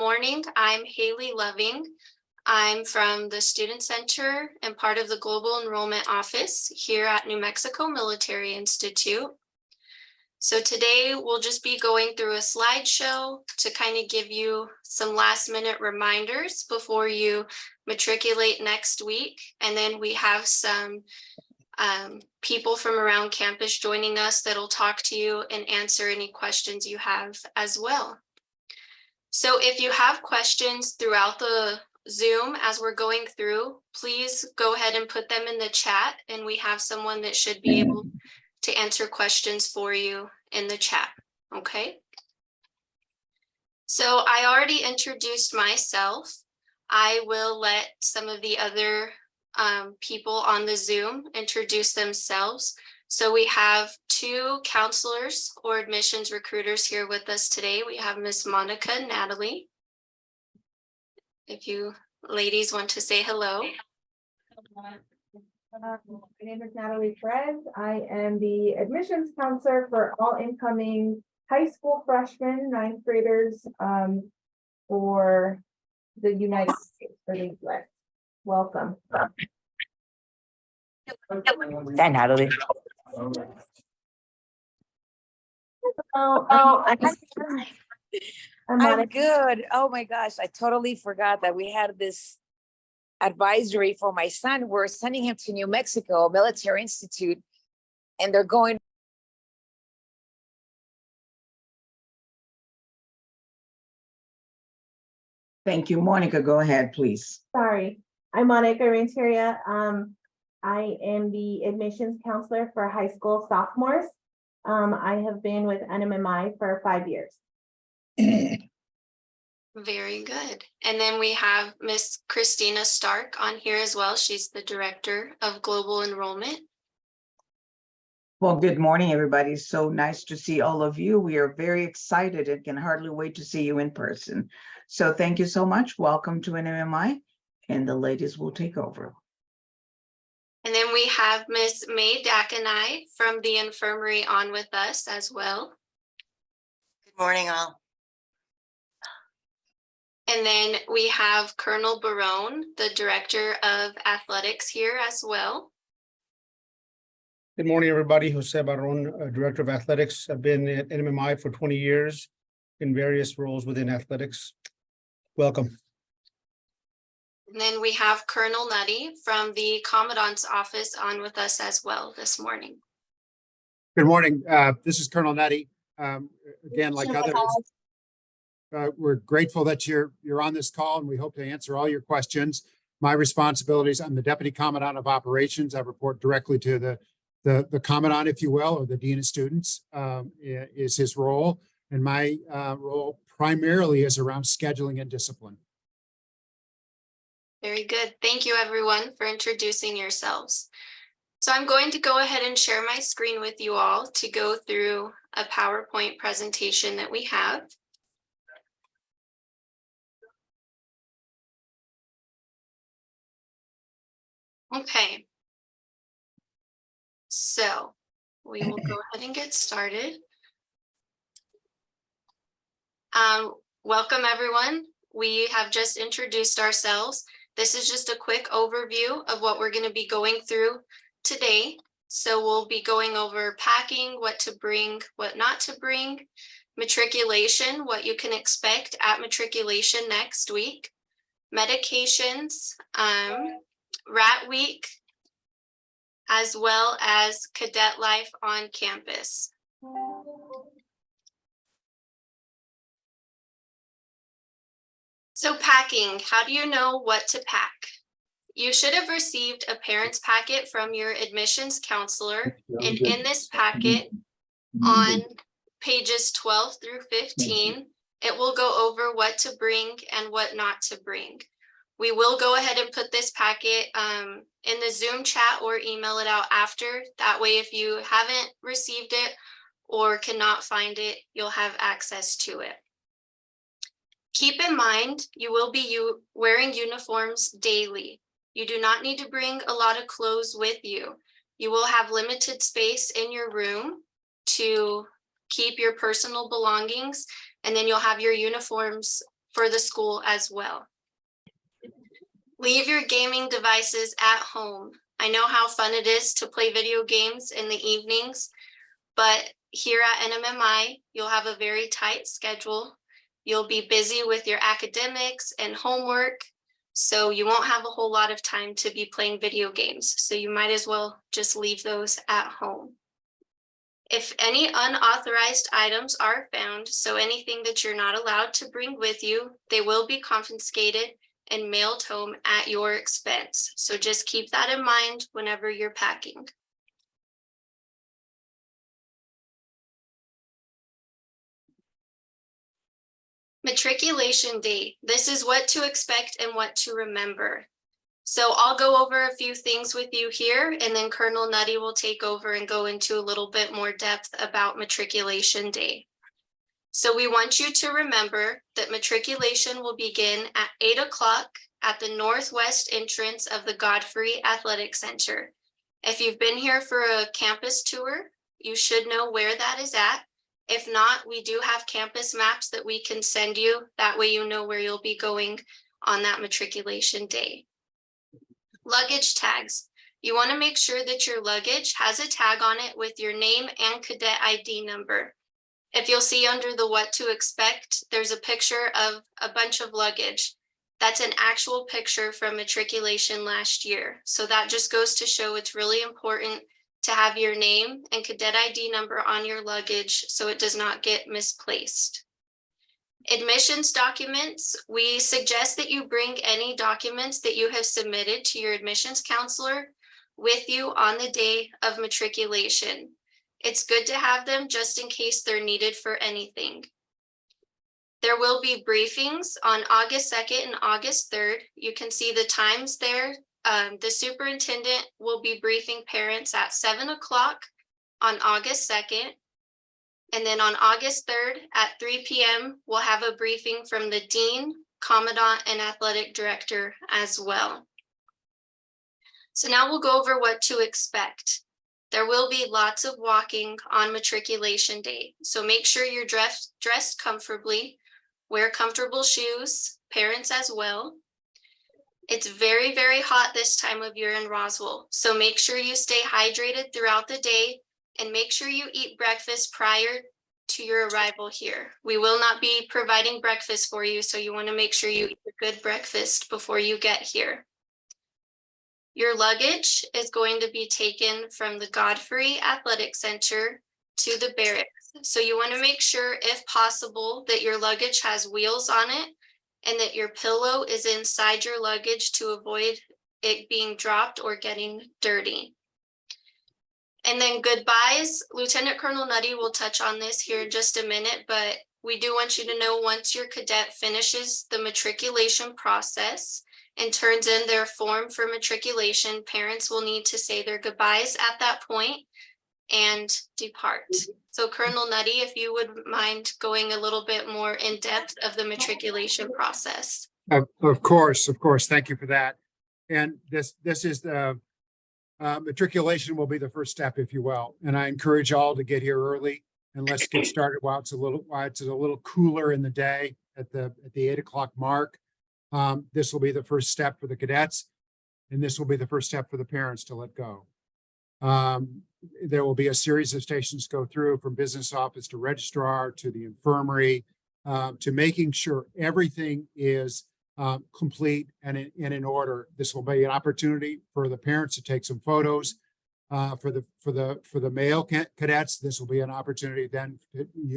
morning. I'm Haley Loving. I'm from the Student Center and part of the Global Enrollment Office here at New Mexico Military Institute. So today we'll just be going through a slideshow to kind of give you some last minute reminders before you matriculate next week. And then we have some people from around campus joining us that'll talk to you and answer any questions you have as well. So if you have questions throughout the Zoom as we're going through, please go ahead and put them in the chat, and we have someone that should be able to answer questions for you in the chat, okay? So I already introduced myself. I will let some of the other people on the Zoom introduce themselves. So we have two counselors or admissions recruiters here with us today. We have Miss Monica and Natalie. If you ladies want to say hello. My name is Natalie Perez. I am the admissions counselor for all incoming high school freshmen, ninth graders for the United States, for the US. Welcome. Hi, Natalie. I'm good. Oh my gosh, I totally forgot that we had this advisory for my son. We're sending him to New Mexico Military Institute, and they're going. Thank you. Monica, go ahead, please. Sorry, I'm Monica Renteria. I am the admissions counselor for high school sophomores. I have been with NMMI for 5 years. Very good. And then we have Miss Christina Stark on here as well. She's the director of global enrollment. Well, good morning, everybody. So nice to see all of you. We are very excited and can hardly wait to see you in person. So thank you so much. Welcome to NMMI, and the ladies will take over. And then we have Miss May Dakanai from the infirmary on with us as well. Good morning, all. And then we have Colonel Barone, the director of athletics here as well. Good morning, everybody. Jose Barron, Director of Athletics. I've been at NMMI for 20 years in various roles within athletics. Welcome. And then we have Colonel Nutty from the Commandant's office on with us as well this morning. Good morning. This is Colonel Nutty. Again, like others, we're grateful that you're on this call, and we hope to answer all your questions. My responsibilities, I'm the Deputy Commandant of Operations. I report directly to the Commandant, if you will, or the Dean of Students is his role. And my role primarily is around scheduling and discipline. Very good. Thank you, everyone, for introducing yourselves. So I'm going to go ahead and share my screen with you all to go through a PowerPoint presentation that we have. Okay. So we will go ahead and get started. Welcome, everyone. We have just introduced ourselves. This is just a quick overview of what we're going to be going through today. So we'll be going over packing, what to bring, what not to bring, matriculation, what you can expect at matriculation next week, medications, Rat Week, as well as cadet life on campus. So packing, how do you know what to pack? You should have received a parent's packet from your admissions counselor, and in this packet on pages 12 through 15, it will go over what to bring and what not to bring. We will go ahead and put this packet in the Zoom chat or email it out after. That way, if you haven't received it or cannot find it, you'll have access to it. Keep in mind, you will be wearing uniforms daily. You do not need to bring a lot of clothes with you. You will have limited space in your room to keep your personal belongings, and then you'll have your uniforms for the school as well. Leave your gaming devices at home. I know how fun it is to play video games in the evenings, but here at NMMI, you'll have a very tight schedule. You'll be busy with your academics and homework, so you won't have a whole lot of time to be playing video games. So you might as well just leave those at home. If any unauthorized items are found, so anything that you're not allowed to bring with you, they will be confiscated and mailed home at your expense. So just keep that in mind whenever you're packing. Matriculation Day. This is what to expect and what to remember. So I'll go over a few things with you here, and then Colonel Nutty will take over and go into a little bit more depth about Matriculation Day. So we want you to remember that matriculation will begin at 8 o'clock at the northwest entrance of the Godfrey Athletic Center. If you've been here for a campus tour, you should know where that is at. If not, we do have campus maps that we can send you. That way you know where you'll be going on that matriculation day. Luggage tags. You want to make sure that your luggage has a tag on it with your name and cadet ID number. If you'll see under the what to expect, there's a picture of a bunch of luggage. That's an actual picture from matriculation last year. So that just goes to show it's really important to have your name and cadet ID number on your luggage so it does not get misplaced. Admissions documents, we suggest that you bring any documents that you have submitted to your admissions counselor with you on the day of matriculation. It's good to have them just in case they're needed for anything. There will be briefings on August 2nd and August 3rd. You can see the times there. The superintendent will be briefing parents at 7 o'clock on August 2nd. And then on August 3rd at 3 p.m., we'll have a briefing from the dean, commandant, and athletic director as well. So now we'll go over what to expect. There will be lots of walking on matriculation day. So make sure you're dressed comfortably, wear comfortable shoes, parents as well. It's very, very hot this time of year in Roswell. So make sure you stay hydrated throughout the day and make sure you eat breakfast prior to your arrival here. We will not be providing breakfast for you, so you want to make sure you eat a good breakfast before you get here. Your luggage is going to be taken from the Godfrey Athletic Center to the barracks. So you want to make sure, if possible, that your luggage has wheels on it and that your pillow is inside your luggage to avoid it being dropped or getting dirty. And then goodbyes, Lieutenant Colonel Nutty will touch on this here in just a minute, but we do want you to know once your cadet finishes the matriculation process and turns in their form for matriculation, parents will need to say their goodbyes at that point and depart. So Colonel Nutty, if you would mind going a little bit more in depth of the matriculation process. Of course. Thank you for that. And this is the matriculation will be the first step, if you will. And I encourage all to get here early and let's get started while it's a little cooler in the day at the 8 o'clock mark. This will be the first step for the cadets, and this will be the first step for the parents to let go. There will be a series of stations go through, from business office to registrar to the infirmary, to making sure everything is complete and in order. This will be an opportunity for the parents to take some photos. For the male cadets, this will be an opportunity then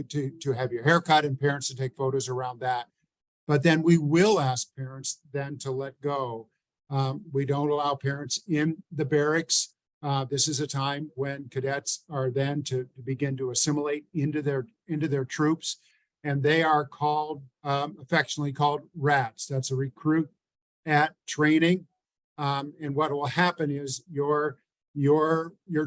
to have your hair cut and parents to take photos around that. But then we will ask parents then to let go. We don't allow parents in the barracks. This is a time when cadets are then to begin to assimilate into their troops, and they are called affectionately called RATs. That's a recruit at training. And what will happen is your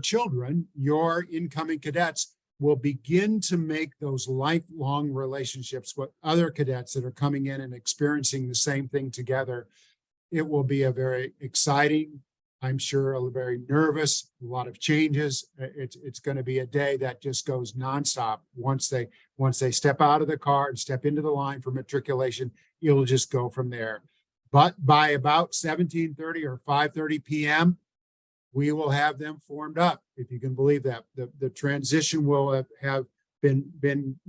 children, your incoming cadets, will begin to make those lifelong relationships with other cadets that are coming in and experiencing the same thing together. It will be a very exciting I'm sure very nervous, a lot of changes. It's going to be a day that just goes nonstop. Once they step out of the car and step into the line for matriculation, it'll just go from there. But by about 17:30 or 5:30 p.m., we will have them formed up, if you can believe that. The transition will have been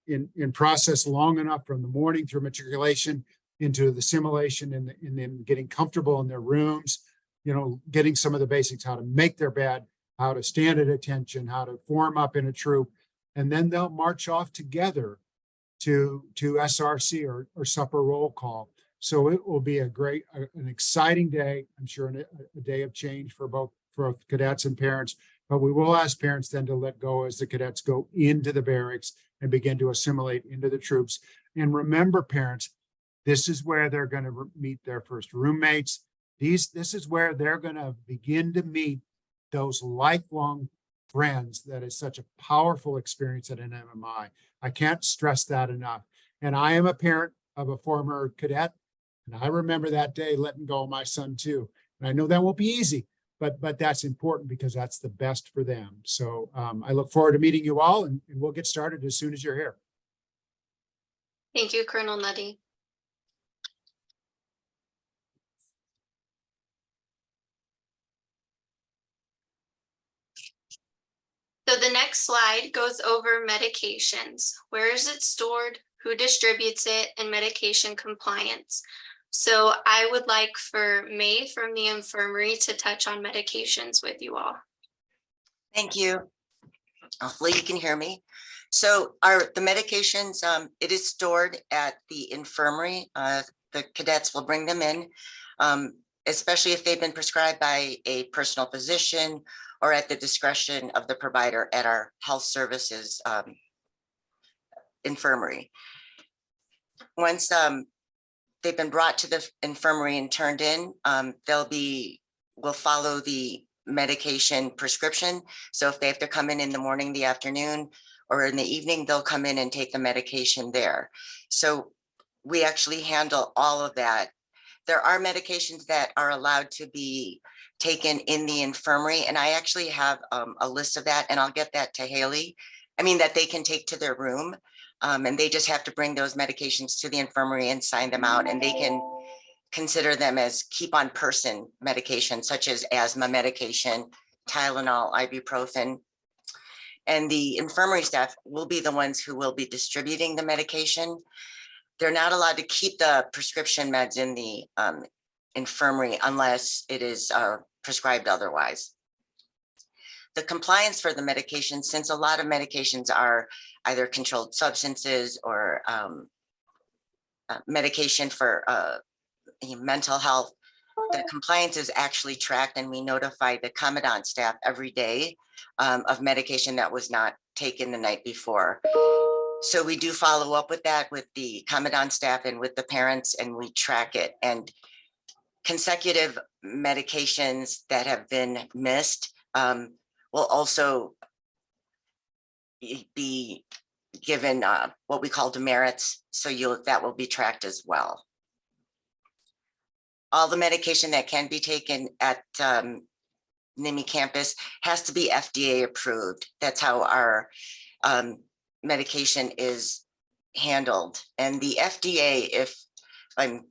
in process long enough from the morning through matriculation into the simulation and then getting comfortable in their rooms, getting some of the basics, how to make their bed, how to stand at attention, how to form up in a troop, and then they'll march off together to SRC or supper roll call. So it will be an exciting day. I'm sure a day of change for both cadets and parents, but we will ask parents then to let go as the cadets go into the barracks and begin to assimilate into the troops. And remember, parents, this is where they're going to meet their first roommates. This is where they're going to begin to meet those lifelong friends. That is such a powerful experience at an NMMI. I can't stress that enough. And I am a parent of a former cadet, and I remember that day letting go of my son too. And I know that won't be easy, but that's important because that's the best for them. So I look forward to meeting you all, and we'll get started as soon as you're here. Thank you, Colonel Nutty. So the next slide goes over medications. Where is it stored? Who distributes it? And medication compliance. So I would like for May from the infirmary to touch on medications with you all. Thank you. Hopefully you can hear me. So the medications, it is stored at the infirmary. The cadets will bring them in, especially if they've been prescribed by a personal physician or at the discretion of the provider at our health services infirmary. Once they've been brought to the infirmary and turned in, we'll follow the medication prescription. So if they have to come in the morning, the afternoon, or in the evening, they'll come in and take the medication there. So we actually handle all of that. There are medications that are allowed to be taken in the infirmary, and I actually have a list of that, and I'll get that to Haley. That they can take to their room, and they just have to bring those medications to the infirmary and sign them out, and they can consider them as keep on person medication, such as asthma medication, Tylenol, ibuprofen. And the infirmary staff will be the ones who will be distributing the medication. They're not allowed to keep the prescription meds in the infirmary unless it is prescribed otherwise. The compliance for the medication, since a lot of medications are either controlled substances or medication for mental health, the compliance is actually tracked, and we notify the commandant staff every day of medication that was not taken the night before. So we do follow up with that with the commandant staff and with the parents, and we track it. And consecutive medications that have been missed will also be given what we call demerits. So that will be tracked as well. All the medication that can be taken at NMMI campus has to be FDA approved. That's how our medication is handled. And the FDA, if I'm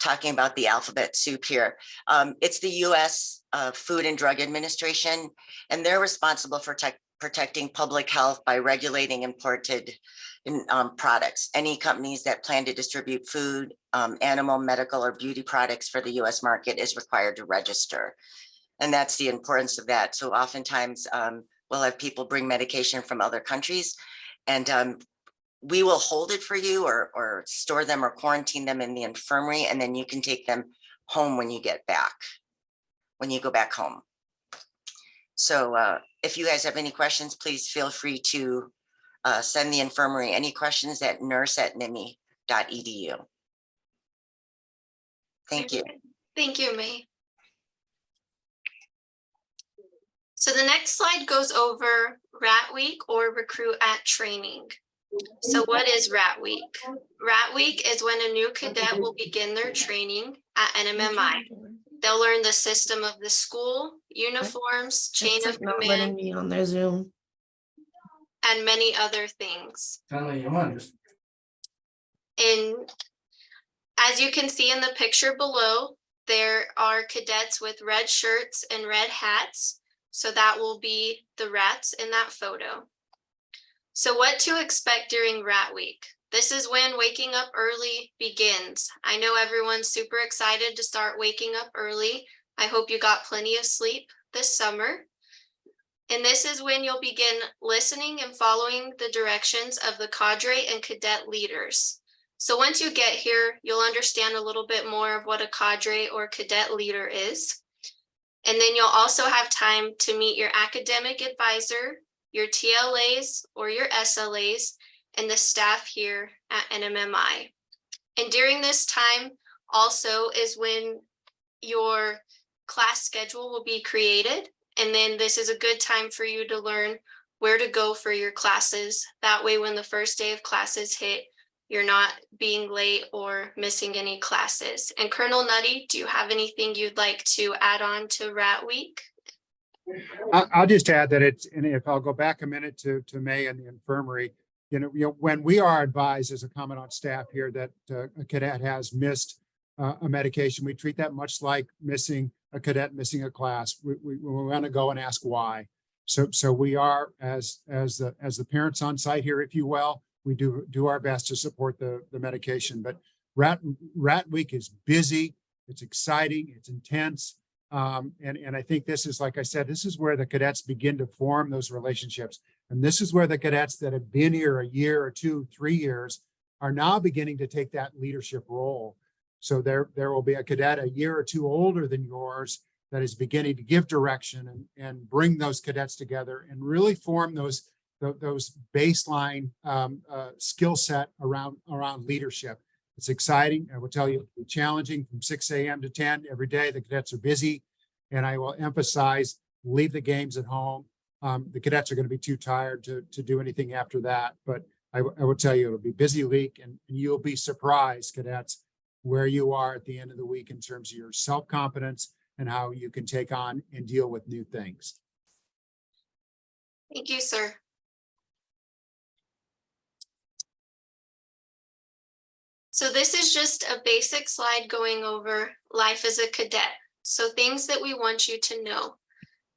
talking about the alphabet soup here, it's the US Food and Drug Administration, and they're responsible for protecting public health by regulating imported products. Any companies that plan to distribute food, animal, medical, or beauty products for the US market is required to register. And that's the importance of that. So oftentimes we'll have people bring medication from other countries, and we will hold it for you or store them or quarantine them in the infirmary, and then you can take them home when you get back, when you go back home. So if you guys have any questions, please feel free to send the infirmary any questions at nurse@nmmi.edu. Thank you. Thank you, May. So the next slide goes over Rat Week or Recruit at Training. So what is Rat Week? Rat Week is when a new cadet will begin their training at NMMI. They'll learn the system of the school, uniforms, chain It's of like not letting command, me on their Zoom. and many other things. Just And as you can see in the picture below, there are cadets with red shirts and red hats. So that will be the rats in that photo. So what to expect during Rat Week? This is when waking up early begins. I know everyone's super excited to start waking up early. I hope you got plenty of sleep this summer. And this is when you'll begin listening and following the directions of the cadre and cadet leaders. So once you get here, you'll understand a little bit more of what a cadre or cadet leader is. And then you'll also have time to meet your academic advisor, your TLAs or your SLAs, and the staff here at NMMI. And during this time also is when your class schedule will be created. And then this is a good time for you to learn where to go for your classes. That way, when the first day of classes hit, you're not being late or missing any classes. And Colonel Nutty, do you have anything you'd like to add on to Rat Week? I'll just add that it's, and if I'll go back a minute to May and the infirmary, when we are advised as a commandant staff here that a cadet has missed a medication, we treat that much like missing a cadet missing a class. We want to go and ask why. So we are, as the parents on site here, if you will, we do our best to support the medication. But Rat Week is busy, it's exciting, it's intense. And I think this is, like I said, this is where the cadets begin to form those relationships. And this is where the cadets that have been here a year or 2, 3 years are now beginning to take that leadership role. So there will be a cadet a year or 2 older than yours that is beginning to give direction and bring those cadets together and really form those baseline skill set around leadership. It's exciting. I will tell you, it's challenging from 6 a.m. to 10 every day. The cadets are busy, and I will emphasize, leave the games at home. The cadets are going to be too tired to do anything after that. But I will tell you, it'll be a busy week, and you'll be surprised, cadets, where you are at the end of the week in terms of your self-confidence and how you can take on and deal with new things. Thank you, sir. So this is just a basic slide going over life as a cadet. So things that we want you to know.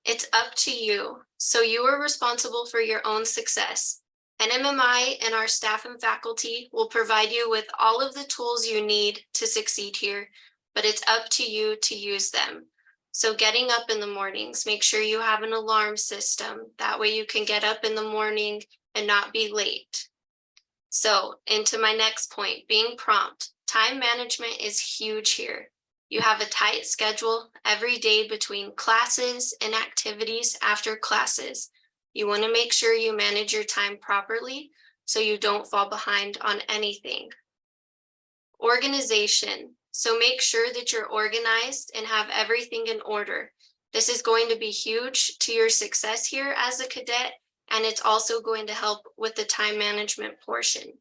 It's up to you. So you are responsible for your own success. NMMI and our staff and faculty will provide you with all of the tools you need to succeed here, but it's up to you to use them. So getting up in the mornings, make sure you have an alarm system. That way you can get up in the morning and not be late. So into my next point, being prompt. Time management is huge here. You have a tight schedule every day between classes and activities after classes. You want to make sure you manage your time properly so you don't fall behind on anything. Organization. So make sure that you're organized and have everything in order. This is going to be huge to your success here as a cadet, and it's also going to help with the time management portion.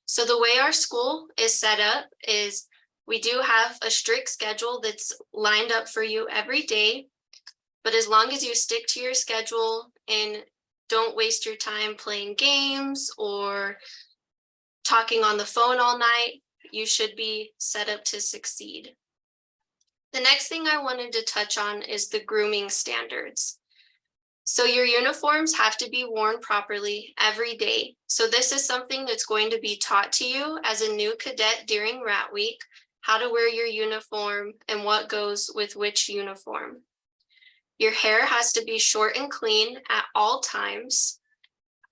So the way our school is set up is we do have a strict schedule that's lined up for you every day, but as long as you stick to your schedule and don't waste your time playing games or talking on the phone all night, you should be set up to succeed. The next thing I wanted to touch on is the grooming standards. So your uniforms have to be worn properly every day. So this is something that's going to be taught to you as a new cadet during Rat Week, how to wear your uniform and what goes with which uniform. Your hair has to be short and clean at all times.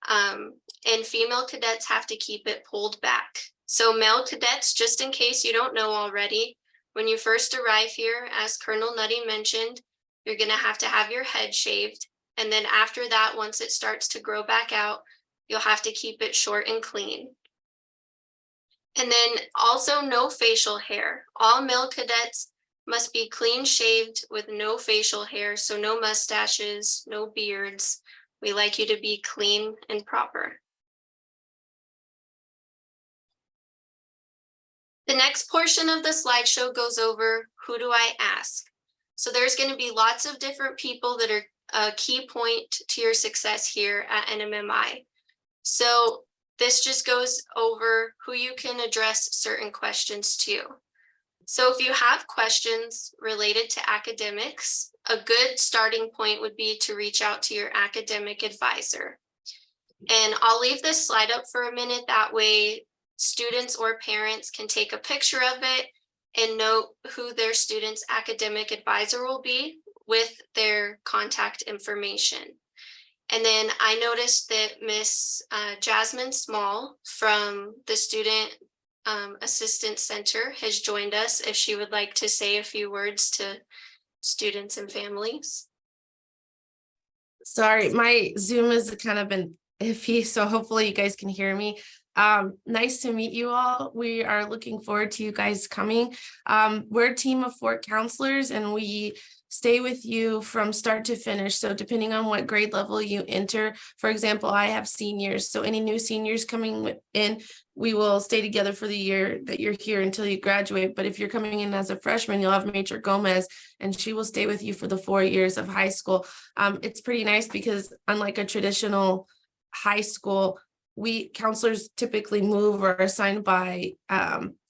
And female cadets have to keep it pulled back. So male cadets, just in case you don't know already, when you first arrive here, as Colonel Nutty mentioned, you're going to have your head shaved. And then after that, once it starts to grow back out, you'll have to keep it short and clean. And then also no facial hair. All male cadets must be clean shaved with no facial hair. So no mustaches, no beards. We like you to be clean and proper. The next portion of the slideshow goes over who do I ask? So there's going to be lots of different people that are a key point to your success here at NMMI. So this just goes over who you can address certain questions to. So if you have questions related to academics, a good starting point would be to reach out to your academic advisor. And I'll leave this slide up for a minute. That way students or parents can take a picture of it and note who their student's academic advisor will be with their contact information. And then I noticed that Miss Jasmine Small from the Student Assistance Center has joined us if she would like to say a few words to students and families. Sorry, my Zoom has kind of been iffy, so hopefully you guys can hear me. Nice to meet you all. We are looking forward to you guys coming. We're a team of 4 counselors and we stay with you from start to finish. So depending on what grade level you enter, for example, I have seniors. So any new seniors coming in, we will stay together for the year that you're here until you graduate. But if you're coming in as a freshman, you'll have Major Gomez and she will stay with you for the 4 years of high school. It's pretty nice because unlike a traditional high school, we counselors typically move or are assigned by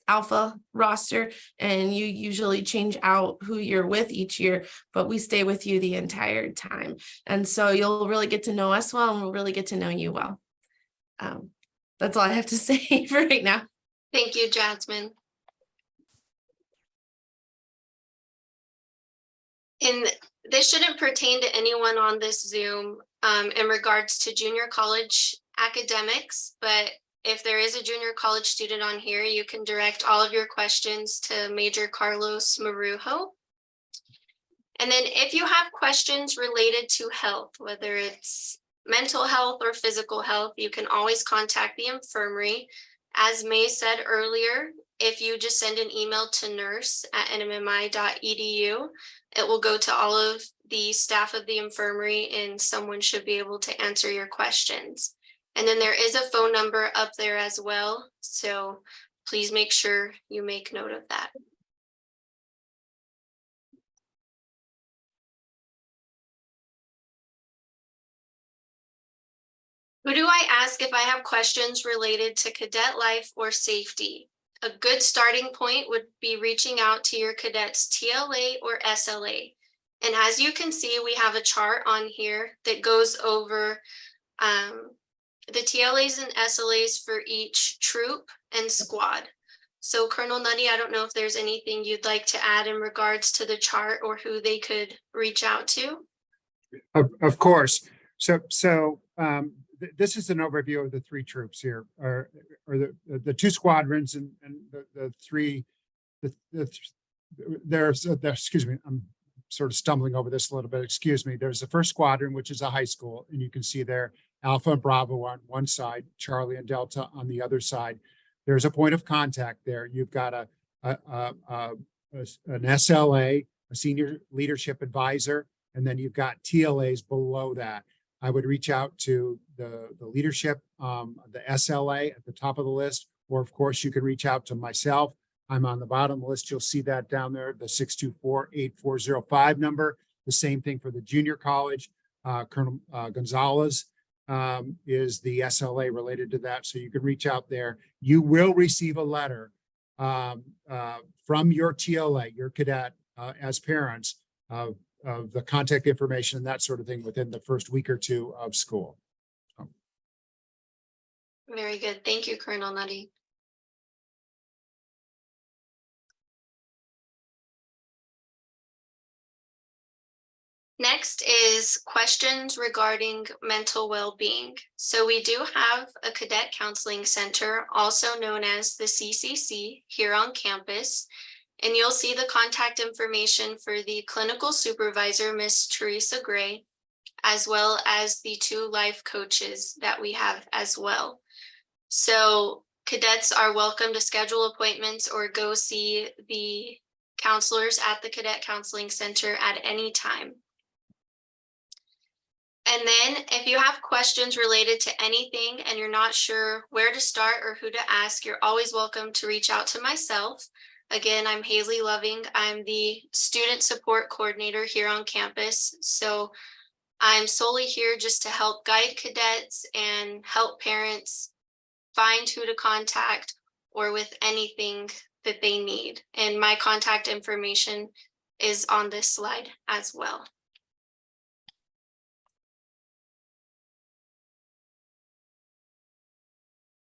alpha roster, and you usually change out who you're with each year, but we stay with you the entire time. And so you'll really get to know us well, and we'll really get to know you well. That's all I have to say for right now. Thank you, Jasmine. And this shouldn't pertain to anyone on this Zoom in regards to junior college academics, but if there is a junior college student on here, you can direct all of your questions to Major Carlos Marujo. And then if you have questions related to health, whether it's mental health or physical health, you can always contact the infirmary. As May said earlier, if you just send an email to nurse@nmmi.edu, it will go to all of the staff of the infirmary and someone should be able to answer your questions. And then there is a phone number up there as well. So please make sure you make note of that. Who do I ask if I have questions related to cadet life or safety? A good starting point would be reaching out to your cadet's TLA or SLA. And as you can see, we have a chart on here that goes over the TLAs and SLAs for each troop and squad. So Colonel Nutty, I don't know if there's anything you'd like to add in regards to the chart or who they could reach out to. Of course. So this is an overview of the 3 troops here, or the 2 squadrons and the 3. Excuse me, I'm sort of stumbling over this a little bit. Excuse me. There's the 1st squadron, which is a high school, and you can see there Alpha and Bravo on one side, Charlie and Delta on the other side. There's a point of contact there. You've got an SLA, a senior leadership advisor, and then you've got TLAs below that. I would reach out to the leadership, the SLA at the top of the list, or of course you can reach out to myself. I'm on the bottom of the list. You'll see that down there, the 624-8405 number. The same thing for the junior college. Colonel Gonzalez is the SLA related to that. So you can reach out there. You will receive a letter from your TLA, your cadet, as parents of the contact information and that sort of thing within the first week or 2 of school. Very good. Thank you, Colonel Nutty. Next is questions regarding mental well-being. So we do have a cadet counseling center, also known as the CCC, here on campus. And you'll see the contact information for the clinical supervisor, Miss Teresa Gray, as well as the 2 life coaches that we have as well. So cadets are welcome to schedule appointments or go see the counselors at the Cadet Counseling Center at any time. And then if you have questions related to anything and you're not sure where to start or who to ask, you're always welcome to reach out to myself. Again, I'm Haley Loving. I'm the student support coordinator here on campus. So I'm solely here just to help guide cadets and help parents find who to contact or with anything that they need. And my contact information is on this slide as well.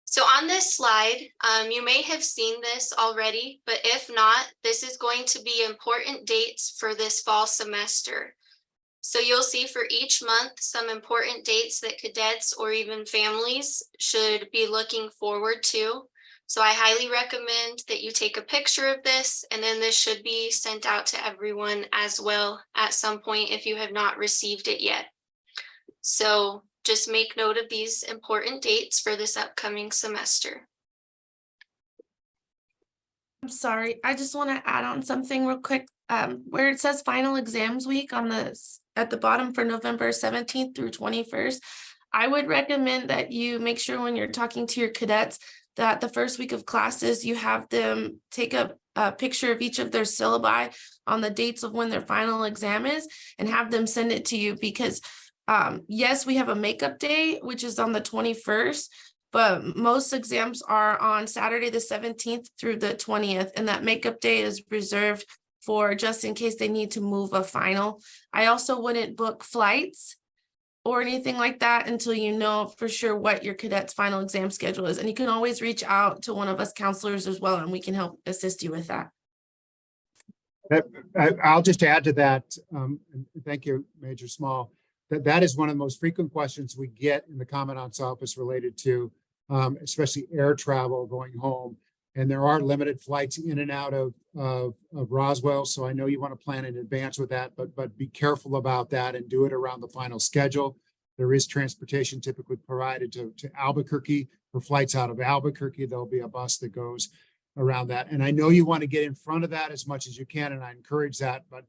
So on this slide, you may have seen this already, but if not, this is going to be important dates for this fall semester. So you'll see for each month some important dates that cadets or even families should be looking forward to. So I highly recommend that you take a picture of this, and then this should be sent out to everyone as well at some point if you have not received it yet. So just make note of these important dates for this upcoming semester. I'm sorry, I just want to add on something real quick. Where it says final exams week on at the bottom for November 17th through 21st, I would recommend that you make sure when you're talking to your cadets that the first week of classes, you have them take a picture of each of their syllabi on the dates of when their final exam is and have them send it to you, because yes, we have a makeup day, which is on the 21st, but most exams are on Saturday, the 17th through the 20th. And that makeup day is reserved for just in case they need to move a final. I also wouldn't book flights or anything like that until you know for sure what your cadet's final exam schedule is. And you can always reach out to one of us counselors as well, and we can help assist you with that. I'll just add to that. And thank you, Major Small. That is one of the most frequent questions we get in the Commandant's office related to especially air travel going home. And there are limited flights in and out of Roswell. So I know you want to plan in advance with that, but be careful about that and do it around the final schedule. There is transportation typically provided to Albuquerque. For flights out of Albuquerque, there'll be a bus that goes around that. And I know you want to get in front of that as much as you can, and I encourage that, but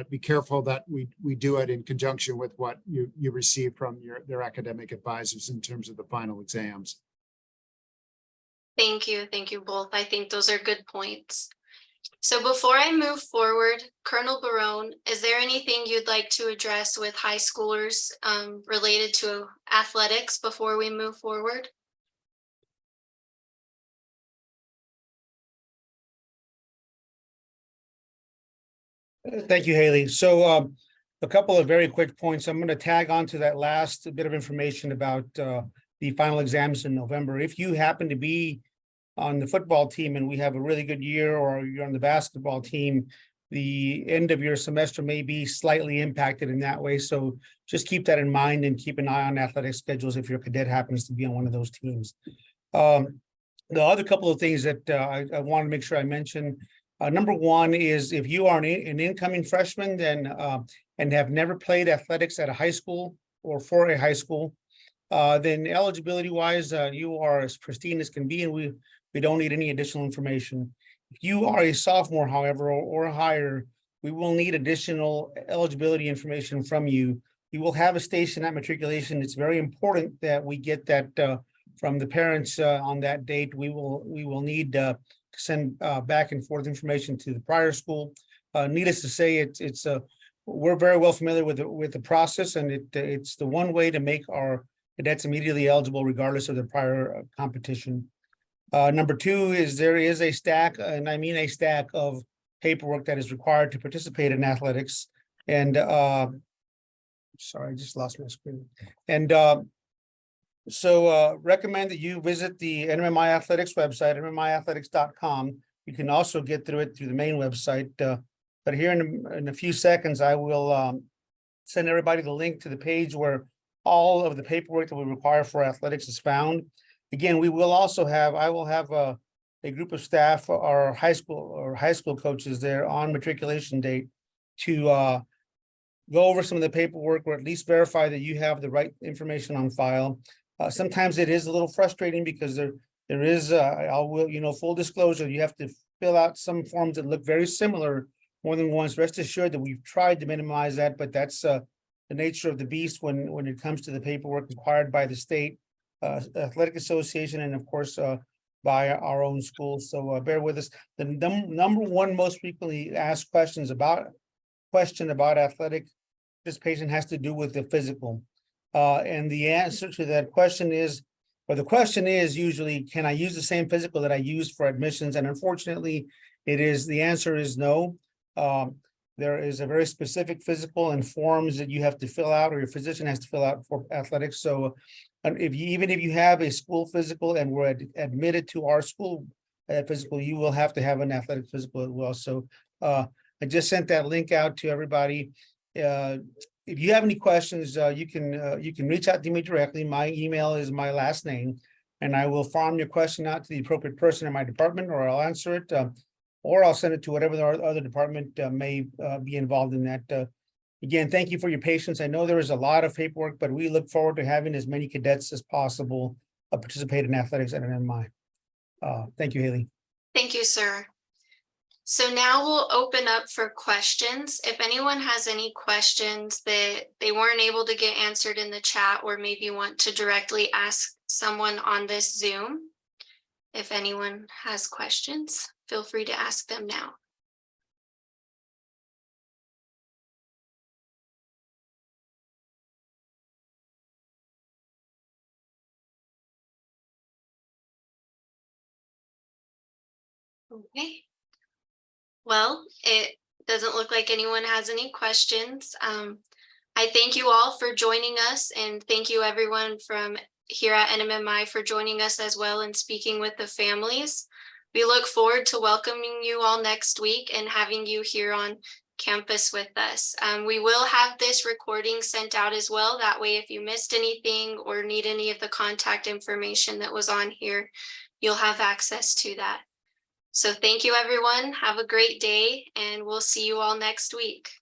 be careful that we do it in conjunction with what you receive from their academic advisors in terms of the final exams. Thank you both. I think those are good points. So before I move forward, Colonel Barone, is there anything you'd like to address with high schoolers related to athletics before we move forward? Thank you, Haley. So a couple of very quick points. I'm going to tag on to that last bit of information about the final exams in November. If you happen to be on the football team and we have a really good year, or you're on the basketball team, the end of your semester may be slightly impacted in that way. So just keep that in mind and keep an eye on athletic schedules if your cadet happens to be on one of those teams. The other couple of things that I want to make sure I mention. Number one is if you are an incoming freshman and have never played athletics at a high school or for a high school, then eligibility wise, you are as pristine as can be, and we don't need any additional information. If you are a sophomore, however, or higher, we will need additional eligibility information from you. You will have a station at matriculation. It's very important that we get that from the parents on that date. We will need send back and forth information to the prior school. Needless to say, we're very well familiar with the process, and it's the one way to make our cadets immediately eligible regardless of their prior competition. Number two is there is a stack, and I mean a stack of paperwork that is required to participate in athletics. And sorry, I just lost my screen. And so recommend that you visit the NMMI Athletics website, nmmiathletics.com. You can also get through it through the main website. But here in a few seconds, I will send everybody the link to the page where all of the paperwork that we require for athletics is found. Again, I will have a group of staff, our high school coaches there on matriculation date to go over some of the paperwork, or at least verify that you have the right information on file. Sometimes it is a little frustrating because there is, full disclosure, you have to fill out some forms that look very similar more than once. Rest assured that we've tried to minimize that, but that's the nature of the beast when it comes to the paperwork required by the state athletic association, and of course by our own schools. So bear with us. The number one most frequently asked question about athletic participation has to do with the physical. And the answer to that question is, or the question is usually, can I use the same physical that I used for admissions? And unfortunately, the answer is no. There is a very specific physical and forms that you have to fill out, or your physician has to fill out for athletics. So even if you have a school physical and were admitted to our school physical, you will have to have an athletic physical as well. So I just sent that link out to everybody. If you have any questions, you can reach out to me directly. My email is my last name, and I will farm your question out to the appropriate person in my department, or I'll answer it, or I'll send it to whatever the other department may be involved in that. Again, thank you for your patience. I know there is a lot of paperwork, but we look forward to having as many cadets as possible participate in athletics at NMMI. Thank you, Haley. Thank you, sir. So now we'll open up for questions. If anyone has any questions that they weren't able to get answered in the chat, or maybe want to directly ask someone on this Zoom, if anyone has questions, feel free to ask them now. Okay. Well, it doesn't look like anyone has any questions. I thank you all for joining us, and thank you everyone from here at NMMI for joining us as well and speaking with the families. We look forward to welcoming you all next week and having you here on campus with us. We will have this recording sent out as well. That way, if you missed anything or need any of the contact information that was on here, you'll have access to that. So thank you, everyone. Have a great day, and we'll see you all next week.